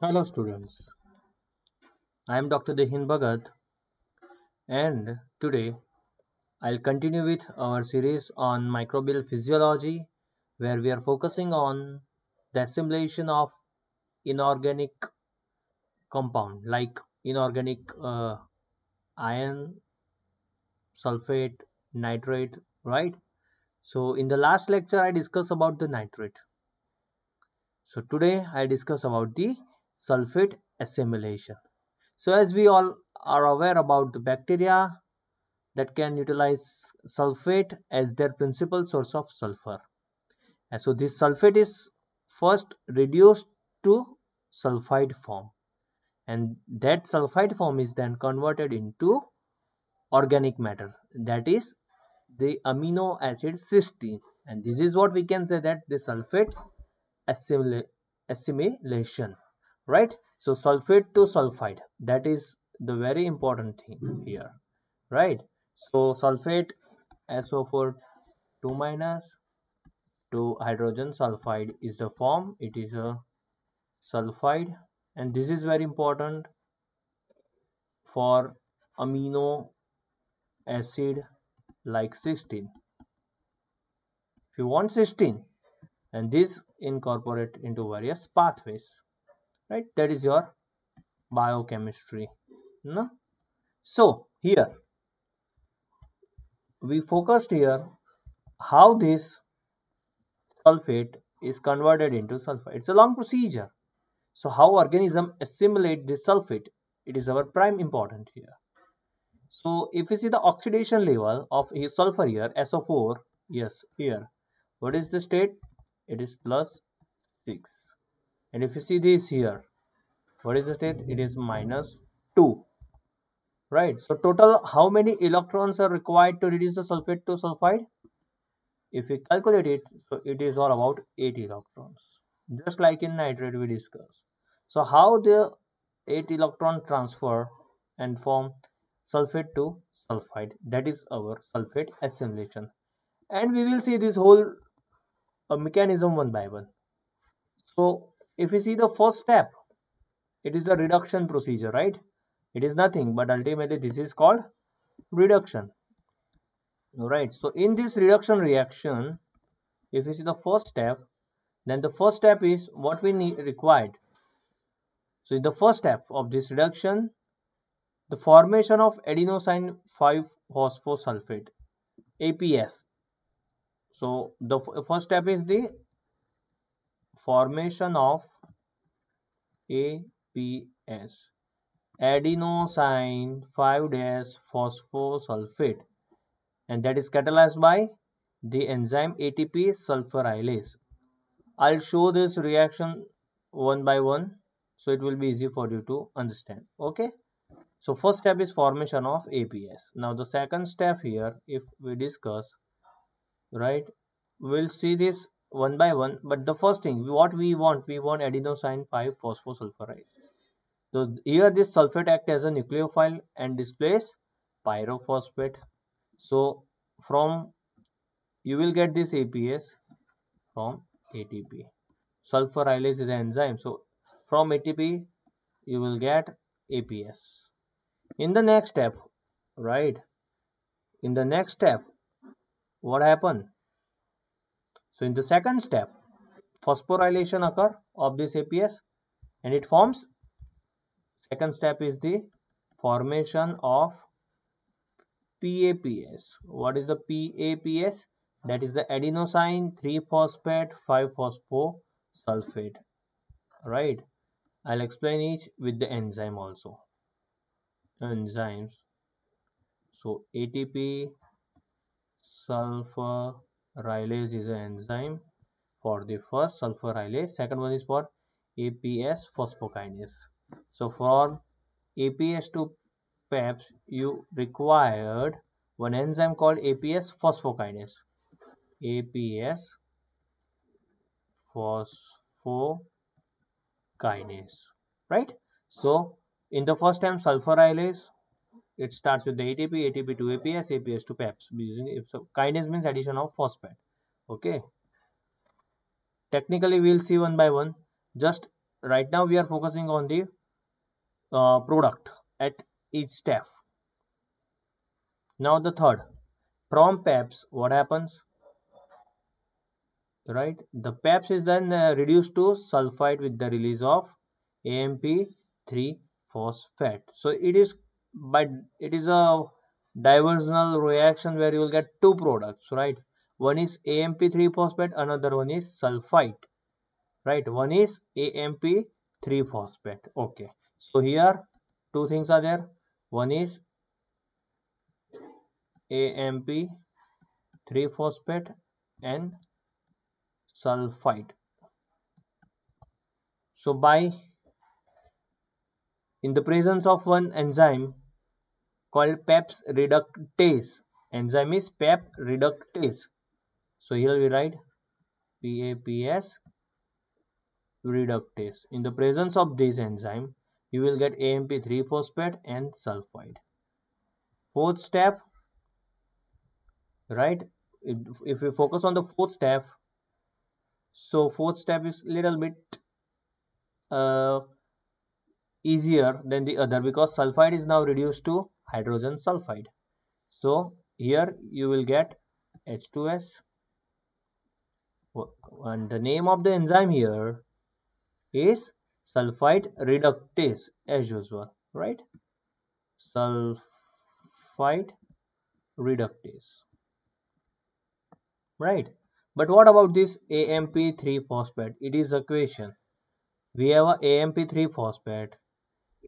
Hello students, I am Dr. Dehin Bhagat and today I'll continue with our series on microbial physiology where we are focusing on the assimilation of inorganic compound like inorganic iron, sulfate, nitrate, right? So in the last lecture I discussed about the nitrate. So today I discuss about the sulfate assimilation. So as we all are aware about the bacteria that can utilize sulfate as their principal source of sulfur. And so this sulfate is first reduced to sulfide form, and that sulfide form is then converted into organic matter, that is the amino acid cysteine, and this is what we can say that the sulfate assimilation, right? So sulfate to sulfide, that is the very important thing here, right? So sulfate SO4 2 minus to hydrogen sulfide is the form. It is a sulfide, and this is very important for amino acid like cysteine. If you want cysteine, and this incorporate into various pathways, right? That is your biochemistry. No? So here we focused here how this sulfate is converted into sulfide. It's a long procedure. So how organism assimilate this sulfate, it is our prime important here. So if you see the oxidation level of sulfur here, SO4, yes, here, what is the state? It is plus 6. And if you see this here, what is the state? It is minus 2. Right. So total how many electrons are required to reduce the sulfate to sulfide? If we calculate it, so it is all about 8 electrons. Just like in nitrate we discussed. So how the 8 electron transfer and form sulfate to sulfide, that is our sulfate assimilation, and we will see this whole mechanism one by one. So if we see the first step, it is a reduction procedure, right? It is nothing but ultimately this is called reduction, right? So in this reduction reaction, if we see the first step, then the first step is what we need required. So in the first step of this reduction, the formation of adenosine 5-phosphosulfate, APS. So the first step is the formation of APS, adenosine 5-phosphosulfate, and that is catalyzed by the enzyme ATP sulfurylase. I'll show this reaction one by one, so it will be easy for you to understand. Okay. So first step is formation of APS. Now the second step here, if we discuss, right, we'll see this one by one. But the first thing, what we want adenosine 5-phosphosulfuride. So here this sulfate act as a nucleophile and displays pyrophosphate. So from you will get this APS from ATP. Sulfurylase is an enzyme. So from ATP you will get APS. In the next step, right? In the next step, what happened? So in the second step, phosphorylation occur of this APS and it forms. Second step is the formation of PAPS. What is the PAPS? That is the adenosine 3-phosphate 5-phosphosulfate. Right? I'll explain each with the enzyme also. Enzymes. So ATP sulfurylase is an enzyme for the first sulfurylase. Second one is for APS phosphokinase. So for APS to PEPs, you required one enzyme called APS phosphokinase. APS phosphokinase, right? So in the first time sulfurylase, it starts with the ATP, ATP to APS, APS to PEPs. So kinase means addition of phosphate. Okay. Technically, we'll see one by one. Just right now we are focusing on the product at each step. Now the third, from PEPs, what happens? Right, the PEPs is then reduced to sulfide with the release of AMP3 phosphate. So it is a diversional reaction where you will get two products, right? One is AMP3 phosphate, another one is sulfite, right? One is AMP3 phosphate. Okay, so here two things are there. One is AMP3 phosphate and sulfite. So by in the presence of one enzyme called PEPs reductase, enzyme is PEP reductase. So here we write PAPS reductase. In the presence of this enzyme, you will get AMP3 phosphate and sulfide. Fourth step, right? If we focus on the fourth step, so fourth step is little bit uh, easier than the other because sulfide is now reduced to hydrogen sulfide. So here you will get H2S, and the name of the enzyme here is sulfide reductase as usual, right? Sulfide reductase, right? But what about this AMP3 phosphate? It is a question. We have a AMP3 phosphate.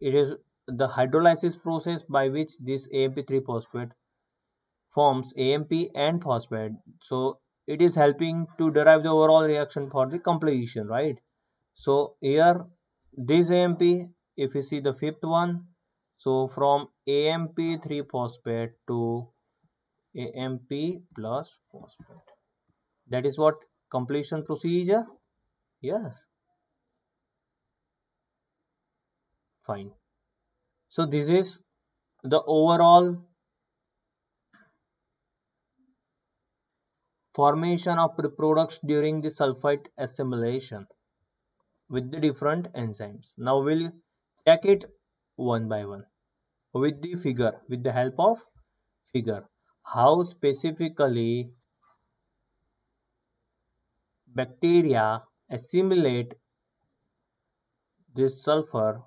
It is the hydrolysis process by which this AMP3 phosphate forms AMP and phosphate. So it is helping to derive the overall reaction for the completion, right? So here this AMP, if you see the fifth one, so from AMP3 phosphate to AMP plus phosphate. That is what completion procedure? Yes, fine. So this is the overall formation of the products during the sulfite assimilation with the different enzymes. Now we'll check it one by one with the figure, with the help of figure. How specifically bacteria assimilate this sulfur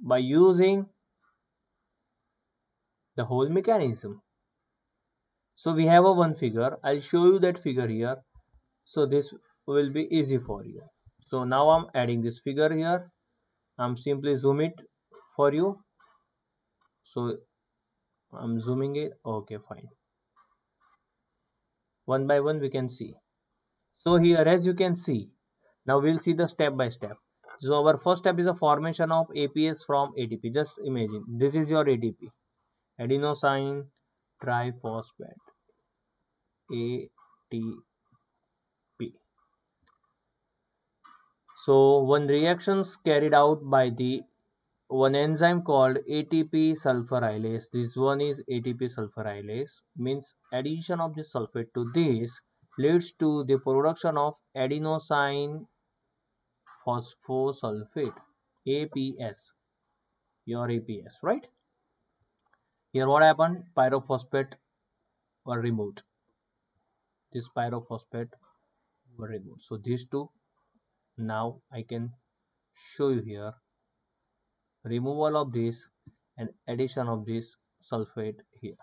by using the whole mechanism. So we have a one figure. I'll show you that figure here. So this will be easy for you. So now I'm adding this figure here. I'm simply zoom it for you. So I'm zooming it. Okay, fine. One by one we can see. So here as you can see, now we'll see the step by step. So our first step is a formation of APS from ATP. Just imagine this is your ATP, adenosine triphosphate, ATP. So one reactions carried out by the one enzyme called ATP sulfurylase. This one is ATP sulfurylase, means addition of the sulfate to this leads to the production of adenosine phosphosulfate, APS, your APS, right? Here what happened? Pyrophosphate were removed. This pyrophosphate were removed. So these two, now I can show you here removal of this and addition of this sulfate here.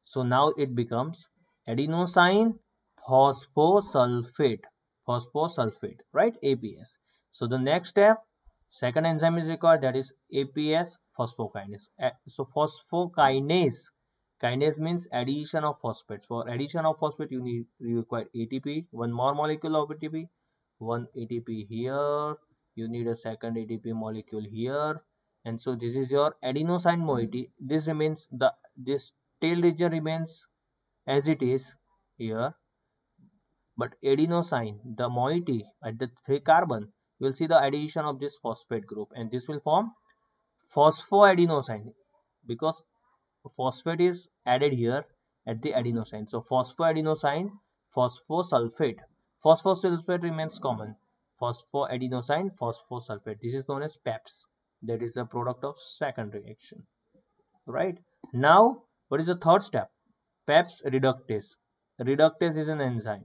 So now it becomes adenosine phosphosulfate, right? APS. So the next step, second enzyme is required, that is APS phosphokinase. So phosphokinase, kinase means addition of phosphates. For addition of phosphate, you require ATP, one more molecule of ATP, one ATP here. You need a second ATP molecule here, and so this is your adenosine moiety. This remains this tail region remains as it is here, but adenosine, the moiety at the 3 carbon, you will see the addition of this phosphate group, and this will form phosphoadenosine because phosphate is added here at the adenosine. So phosphoadenosine phosphosulfate. Phosphosulfate remains common. phosphoadenosine phosphosulfate. This is known as PEPS. That is a product of second reaction. Right? Now, what is the third step? PEPS reductase. Reductase is an enzyme.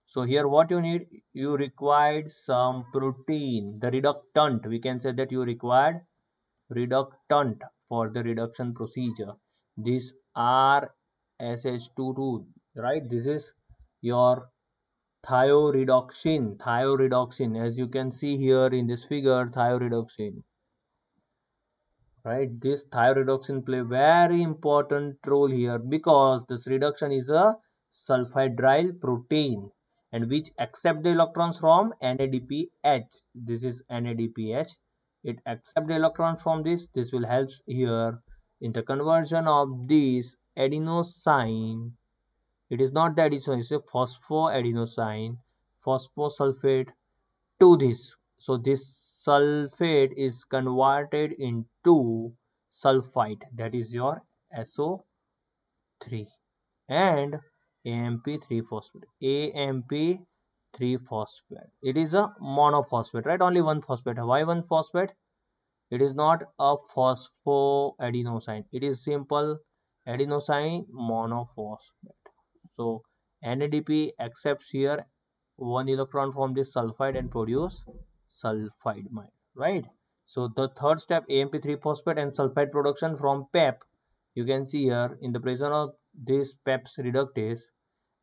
So here what you need, you required some protein, the reductant. We can say that you required reductant for the reduction procedure. These are SH22, right? This is your thioredoxin. Thioredoxin, as you can see here in this figure, thioredoxin. Right, this thioredoxin play very important role here because this reduction is a sulfhydryl protein and which accept the electrons from NADPH. This is NADPH. It accept the electrons from this. This will help here in the conversion of this adenosine. It is not the adenosine, it's a phosphoadenosine phosphosulfate to this. So this sulfate is converted into sulfite, that is your SO3 and AMP3 phosphate. AMP3 phosphate. It is a monophosphate, right? Only one phosphate. Why one phosphate? It is not a phosphoadenosine. It is simple adenosine monophosphate. So NADP accepts here one electron from this sulfide and produce sulfide, right? So the third step, AMP3 phosphate and sulfide production from PEP, you can see here in the presence of this PEP's reductase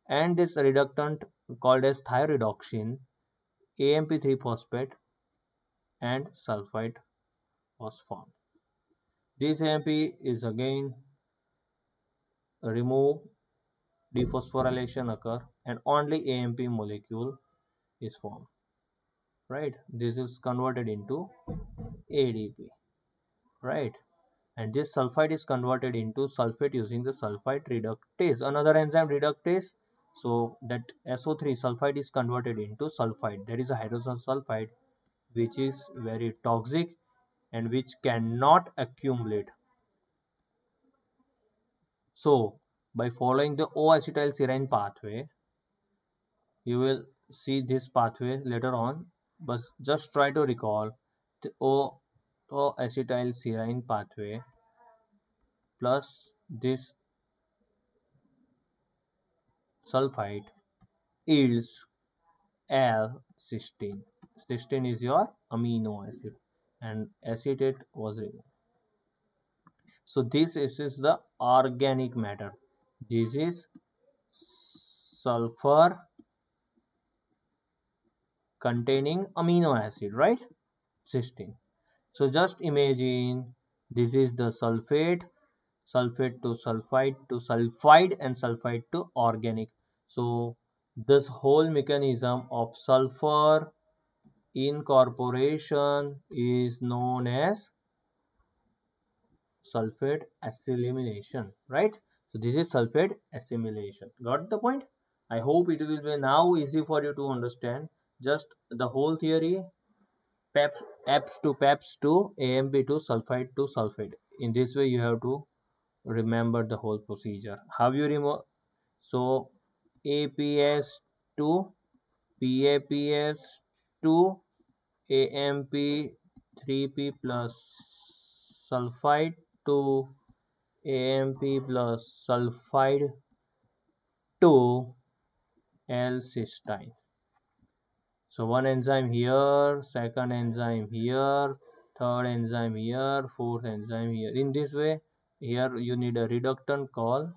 and this reductant called as thioredoxin, AMP3 phosphate and sulfide was formed. This AMP is again removed, dephosphorylation occur and only AMP molecule is formed. Right, this is converted into ADP, right, and this sulfide is converted into sulfate using the sulfite reductase, another enzyme reductase. So that SO3 sulfide is converted into sulfide, that is a hydrogen sulfide which is very toxic and which cannot accumulate. So by following the O-acetylserine pathway, you will see this pathway later on, but just try to recall the O-acetylserine pathway plus this sulfite yields L-cysteine. Cysteine is your amino acid and acetate was removed. So this is the organic matter. This is sulfur containing amino acid, right? Cysteine. So just imagine this is the sulfate, sulfate to sulfide and sulfide to organic. So this whole mechanism of sulfur incorporation is known as sulfate assimilation, right? So this is sulfate assimilation. Got the point? I hope it will be now easy for you to understand just the whole theory. PEPs to PEPs to AMP to sulfate. In this way you have to remember the whole procedure. How you remove? So APS to PAPS to AMP3P plus sulfide to AMP plus sulfide to L-cysteine. So one enzyme here, second enzyme here, third enzyme here, fourth enzyme here. In this way, here you need a reductant called,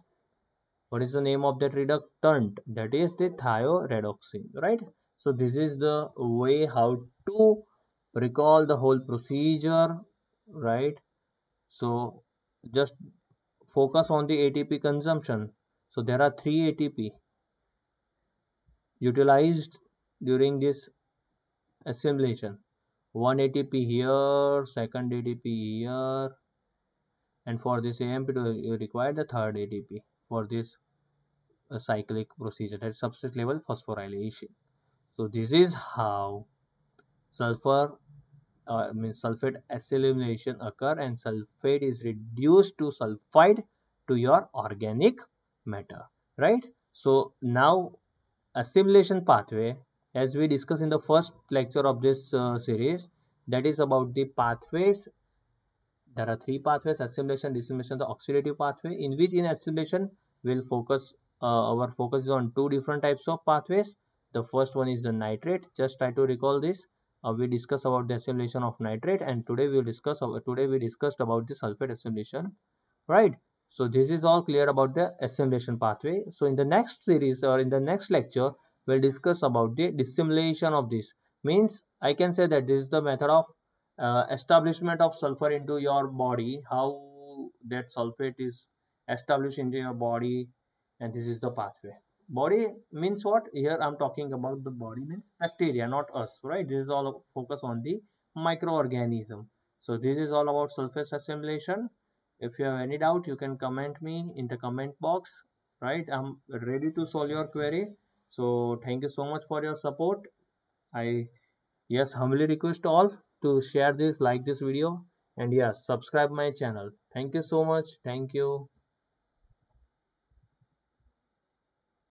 what is the name of that reductant? That is the thioredoxin, right? So this is the way how to recall the whole procedure, right? So just focus on the ATP consumption. So there are 3 ATP utilized during this assimilation. One ATP here, second ATP here, and for this AMP you require the third ATP for this cyclic procedure, that is substrate level phosphorylation. So this is how sulfur sulfate assimilation occur and sulfate is reduced to sulfide to your organic matter, right? So now assimilation pathway, as we discussed in the first lecture of this series, that is about the pathways. There are three pathways: assimilation, dissimilation, the oxidative pathway, in which in assimilation we'll focus, our focus is on two different types of pathways. The first one is the nitrate. Just try to recall this. We discussed about the assimilation of nitrate, and today we discussed about the sulfate assimilation, right? So this is all clear about the assimilation pathway. So in the next series or in the next lecture, we'll discuss about the dissimilation of this. Means I can say that this is the method of establishment of sulfur into your body, how that sulfate is established into your body, and this is the pathway. Body means what? Here I'm talking about the body means bacteria, not us, right? This is all focus on the microorganism. So this is all about sulfate assimilation. If you have any doubt, you can comment me in the comment box, right? I'm ready to solve your query. So thank you so much for your support. I, yes, humbly request all to share this, like this video, and yes, subscribe my channel. Thank you so much. Thank you.